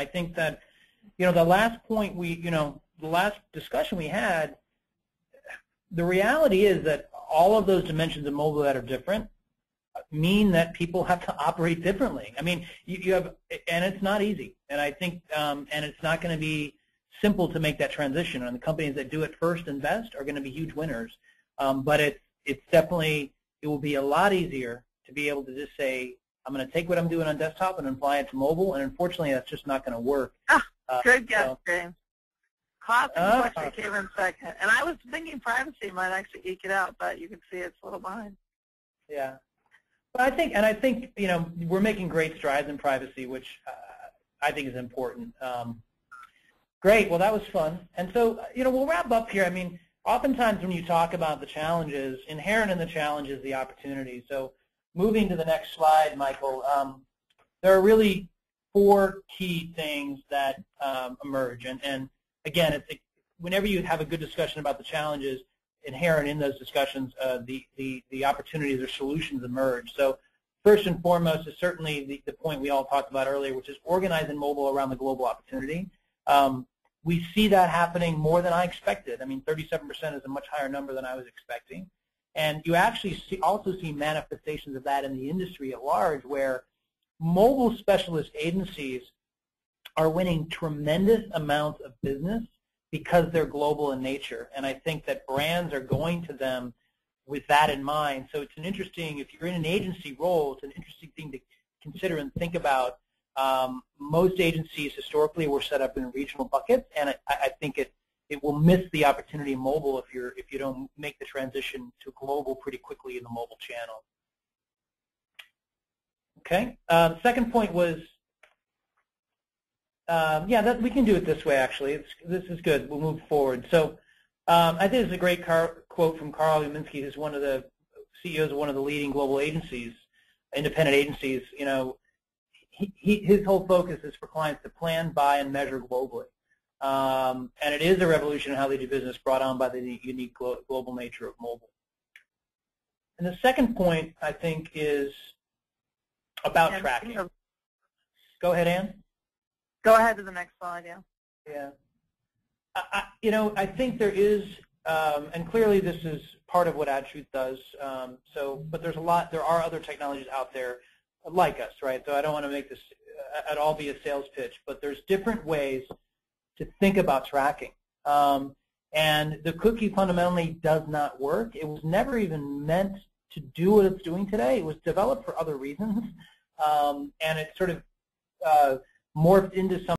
I think that, the last point the last discussion we had, the reality is that all of those dimensions of mobile that are different mean that people have to operate differently. I mean, you have, and it's not easy. And I think, and it's not going to be simple to make that transition. And the companies that do it first and best are going to be huge winners. But it's definitely, it will be a lot easier to be able to just say, I'm going to take what I'm doing on desktop and apply it to mobile. And unfortunately, that's just not going to work. Good guess, James. Classic question came in second. And I was thinking privacy might actually eke it out, but you can see it's a little behind. Yeah. But I think, we're making great strides in privacy, which I think is important. Great. Well, that was fun. And so, we'll wrap up here. I mean, oftentimes when you talk about the challenges, inherent in the challenge is the opportunity. So moving to the next slide, Michael, there are really 4 key things that emerge. And again, whenever you have a good discussion about the challenges, inherent in those discussions, the opportunities or solutions emerge. So first and foremost is certainly the point we all talked about earlier, which is organizing mobile around the global opportunity. We see that happening more than I expected. I mean, 37% is a much higher number than I was expecting. And you actually also see manifestations of that in the industry at large, where mobile specialist agencies are winning tremendous amounts of business because they're global in nature. And I think that brands are going to them with that in mind. So it's an interesting, if you're in an agency role, it's an interesting thing to consider and think about. Most agencies historically were set up in regional buckets, and I think it will miss the opportunity in mobile if you don't make the transition to global pretty quickly in the mobile channel. Okay. Second point was, we can do it this way. Actually, this is good. We'll move forward. So I think it's a great quote from Carl Uminski, who's one of the CEOs of one of the leading global agencies, independent agencies. His whole focus is for clients to plan, buy, and measure globally. And it is a revolution in how they do business brought on by the unique global nature of mobile. And the second point, I think, is about tracking. Go ahead, Ann. Go ahead to the next slide, yeah. Yeah. I think there is, and clearly this is part of what AdTruth does. But there are other technologies out there like us, right? So I don't want to make this at all be a sales pitch, but there's different ways to think about tracking. And the cookie fundamentally does not work. It was never even meant to do what it's doing today. It was developed for other reasons, and it sort of morphed into something